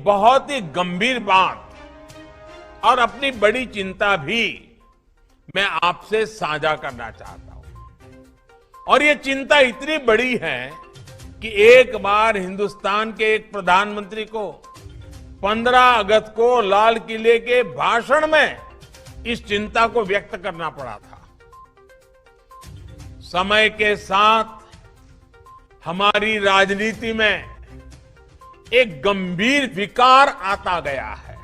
बहुत ही गंभीर बात और अपनी बड़ी चिंता भी मैं आपसे साझा करना चाहता हूं। और ये चिंता इतनी बड़ी है कि एक बार हिंदुस्तान के एक प्रधानमंत्री को 15 अगस्त को लाल किले के भाषण में इस चिंता को व्यक्त करना पड़ा था। समय के साथ हमारी राजनीति में एक गंभीर विकार आता गया है।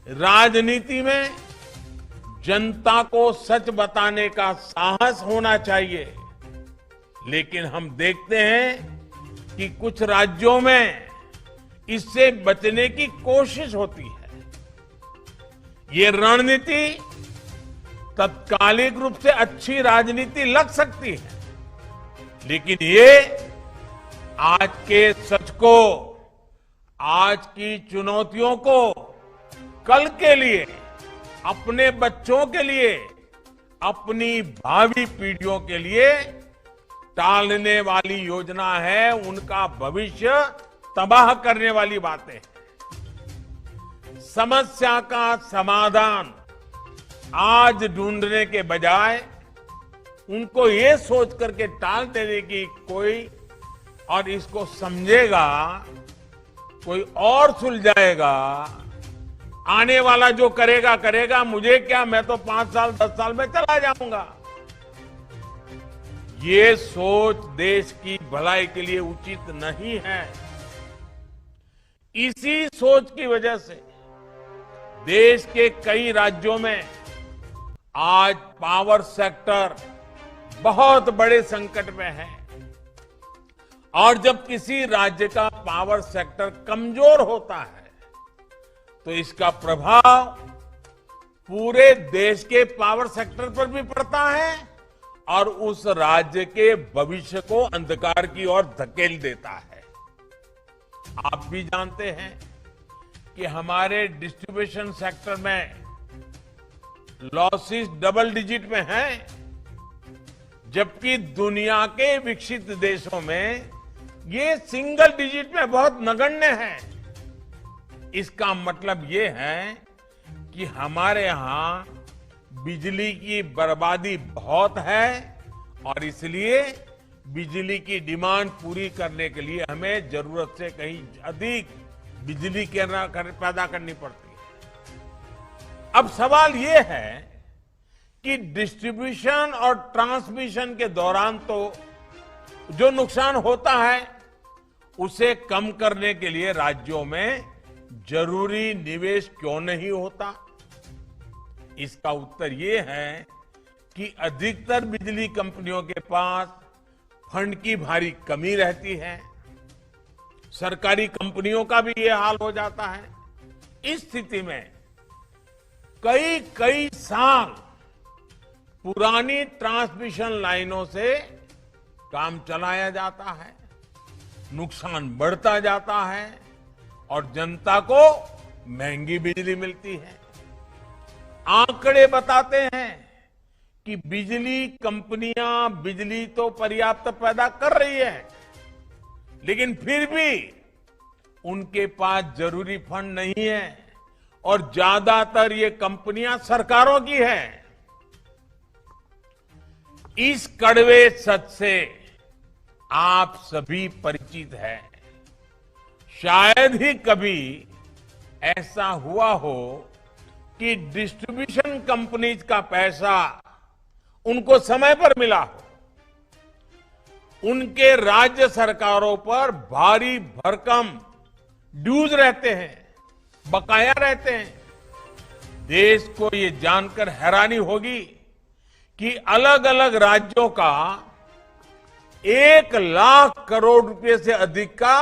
राजनीति में जनता को सच बताने का साहस होना चाहिए, लेकिन हम देखते हैं कि कुछ राज्यों में इससे बचने की कोशिश होती है। ये रणनीति तत्कालिक रूप से अच्छी राजनीति लग सकती है, लेकिन ये आज के सच को, आज की चुनौतियों को कल के लिए, अपने बच्चों के लिए, अपनी भावी पीढ़ियों के लिए टालने वाली योजना है। उनका भविष्य तबाह करने वाली बातें हैं। समस्या का समाधान आज ढूंढने के बजाय उनको ये सोच करके टाल देने की कोई, और इसको समझेगा कोई और सुलझाएगा, आने वाला जो करेगा करेगा, मुझे क्या, मैं तो 5 साल 10 साल में चला जाऊंगा। ये सोच देश की भलाई के लिए उचित नहीं है। इसी सोच की वजह से देश के कई राज्यों में आज पावर सेक्टर बहुत बड़े संकट में है। और जब किसी राज्य का पावर सेक्टर कमजोर होता है तो इसका प्रभाव पूरे देश के पावर सेक्टर पर भी पड़ता है और उस राज्य के भविष्य को अंधकार की ओर धकेल देता है। आप भी जानते हैं कि हमारे डिस्ट्रीब्यूशन सेक्टर में लॉसेस डबल डिजिट में हैं, जबकि दुनिया के विकसित देशों में ये सिंगल डिजिट में बहुत नगण्य है। इसका मतलब ये है कि हमारे यहां बिजली की बर्बादी बहुत है और इसलिए बिजली की डिमांड पूरी करने के लिए हमें जरूरत से कहीं अधिक बिजली पैदा करनी पड़ती है। अब सवाल ये है कि डिस्ट्रीब्यूशन और ट्रांसमिशन के दौरान तो जो नुकसान होता है उसे कम करने के लिए राज्यों में जरूरी निवेश क्यों नहीं होता? इसका उत्तर ये है कि अधिकतर बिजली कंपनियों के पास फंड की भारी कमी रहती है। सरकारी कंपनियों का भी ये हाल हो जाता है। इस स्थिति में कई साल पुरानी ट्रांसमिशन लाइनों से काम चलाया जाता है, नुकसान बढ़ता जाता है और जनता को महंगी बिजली मिलती है। आंकड़े बताते हैं कि बिजली कंपनियां बिजली तो पर्याप्त पैदा कर रही है, लेकिन फिर भी उनके पास जरूरी फंड नहीं है और ज्यादातर ये कंपनियां सरकारों की है। इस कड़वे सच से आप सभी परिचित हैं। शायद ही कभी ऐसा हुआ हो कि डिस्ट्रीब्यूशन कंपनीज का पैसा उनको समय पर मिला हो। उनके राज्य सरकारों पर भारी भरकम ड्यूज रहते हैं, बकाया रहते हैं। देश को ये जानकर हैरानी होगी कि अलग अलग राज्यों का 1 लाख करोड़ रुपए से अधिक का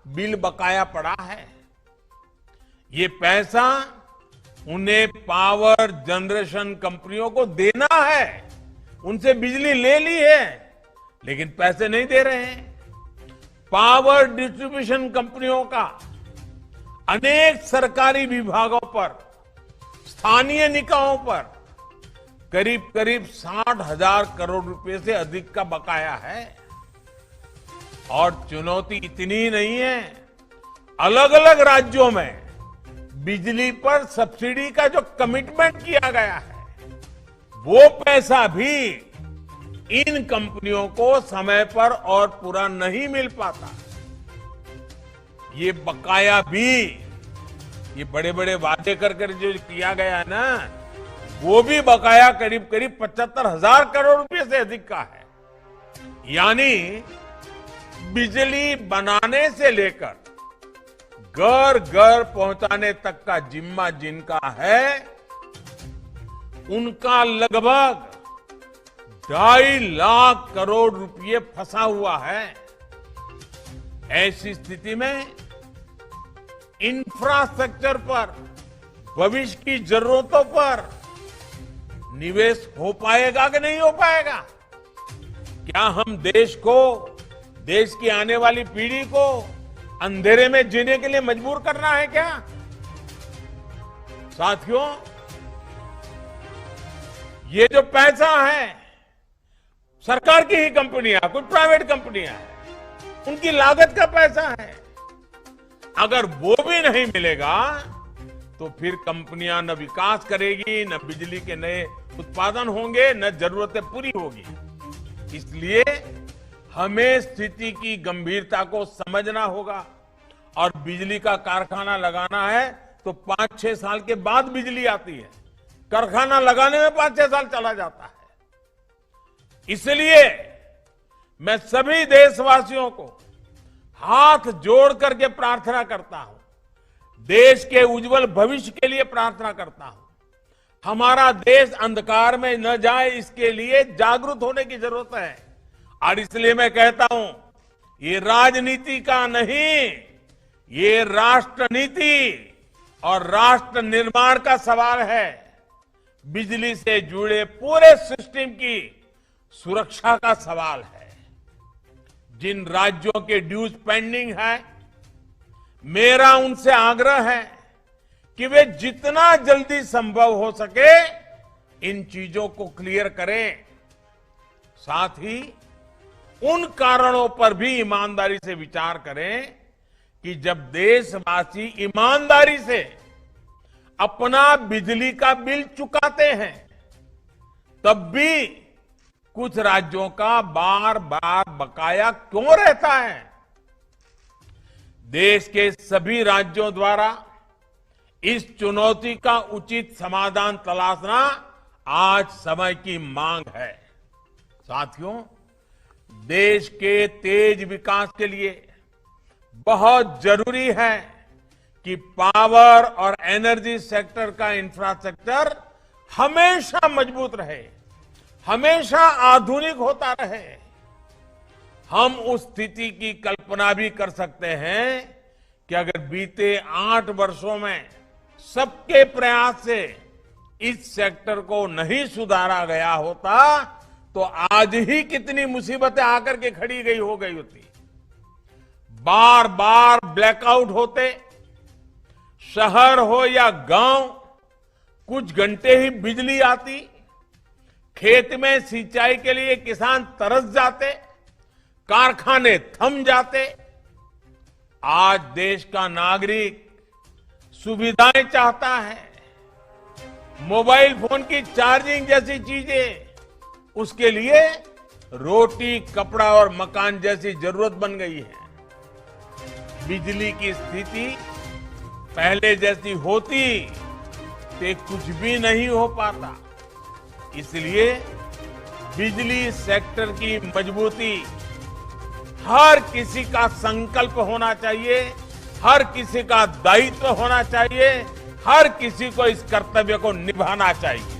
बिल बकाया पड़ा है। ये पैसा उन्हें पावर जनरेशन कंपनियों को देना है। उनसे बिजली ले ली है, लेकिन पैसे नहीं दे रहे हैं। पावर डिस्ट्रीब्यूशन कंपनियों का अनेक सरकारी विभागों पर, स्थानीय निकायों पर करीब 60,000 करोड़ रुपए से अधिक का बकाया है। और चुनौती इतनी नहीं है, अलग अलग राज्यों में बिजली पर सब्सिडी का जो कमिटमेंट किया गया है, वो पैसा भी इन कंपनियों को समय पर और पूरा नहीं मिल पाता। ये बकाया भी, ये बड़े बड़े वादे कर जो किया गया है ना, वो भी बकाया करीब करीब 75,000 करोड़ रुपए से अधिक का है। यानी बिजली बनाने से लेकर घर घर पहुंचाने तक का जिम्मा जिनका है, उनका लगभग 2.5 लाख करोड़ रुपए फंसा हुआ है। ऐसी स्थिति में इंफ्रास्ट्रक्चर पर, भविष्य की जरूरतों पर निवेश हो पाएगा कि नहीं हो पाएगा? क्या हम देश को, देश की आने वाली पीढ़ी को अंधेरे में जीने के लिए मजबूर करना है क्या? साथियों, ये जो पैसा है, सरकार की ही कंपनियां, कुछ प्राइवेट कंपनियां हैं, उनकी लागत का पैसा है। अगर वो भी नहीं मिलेगा तो फिर कंपनियां न विकास करेगी, न बिजली के नए उत्पादन होंगे, न जरूरतें पूरी होगी। इसलिए हमें स्थिति की गंभीरता को समझना होगा और बिजली का कारखाना लगाना है तो 5-6 साल के बाद बिजली आती है। कारखाना लगाने में 5-6 साल चला जाता है। इसलिए मैं सभी देशवासियों को हाथ जोड़ करके प्रार्थना करता हूं, देश के उज्जवल भविष्य के लिए प्रार्थना करता हूं। हमारा देश अंधकार में न जाए, इसके लिए जागरूक होने की जरूरत है। और इसलिए मैं कहता हूं, ये राजनीति का नहीं, ये राष्ट्र नीति और राष्ट्र निर्माण का सवाल है। बिजली से जुड़े पूरे सिस्टम की सुरक्षा का सवाल है। जिन राज्यों के ड्यूज पेंडिंग है, मेरा उनसे आग्रह है कि वे जितना जल्दी संभव हो सके इन चीजों को क्लियर करें। साथ ही उन कारणों पर भी ईमानदारी से विचार करें कि जब देशवासी ईमानदारी से अपना बिजली का बिल चुकाते हैं, तब भी कुछ राज्यों का बार बार बकाया क्यों रहता है? देश के सभी राज्यों द्वारा इस चुनौती का उचित समाधान तलाशना आज समय की मांग है। साथियों, देश के तेज विकास के लिए बहुत जरूरी है कि पावर और एनर्जी सेक्टर का इंफ्रास्ट्रक्चर हमेशा मजबूत रहे, हमेशा आधुनिक होता रहे। हम उस स्थिति की कल्पना भी कर सकते हैं कि अगर बीते 8 वर्षों में सबके प्रयास से इस सेक्टर को नहीं सुधारा गया होता तो आज ही कितनी मुसीबतें आकर के खड़ी हो गई होती। बार बार ब्लैकआउट होते, शहर हो या गांव, कुछ घंटे ही बिजली आती, खेत में सिंचाई के लिए किसान तरस जाते, कारखाने थम जाते। आज देश का नागरिक सुविधाएं चाहता है, मोबाइल फोन की चार्जिंग जैसी चीजें, उसके लिए रोटी, कपड़ा और मकान जैसी जरूरत बन गई है। बिजली की स्थिति पहले जैसी होती तो कुछ भी नहीं हो पाता। इसलिए बिजली सेक्टर की मजबूती हर किसी का संकल्प होना चाहिए, हर किसी का दायित्व होना चाहिए, हर किसी को इस कर्तव्य को निभाना चाहिए।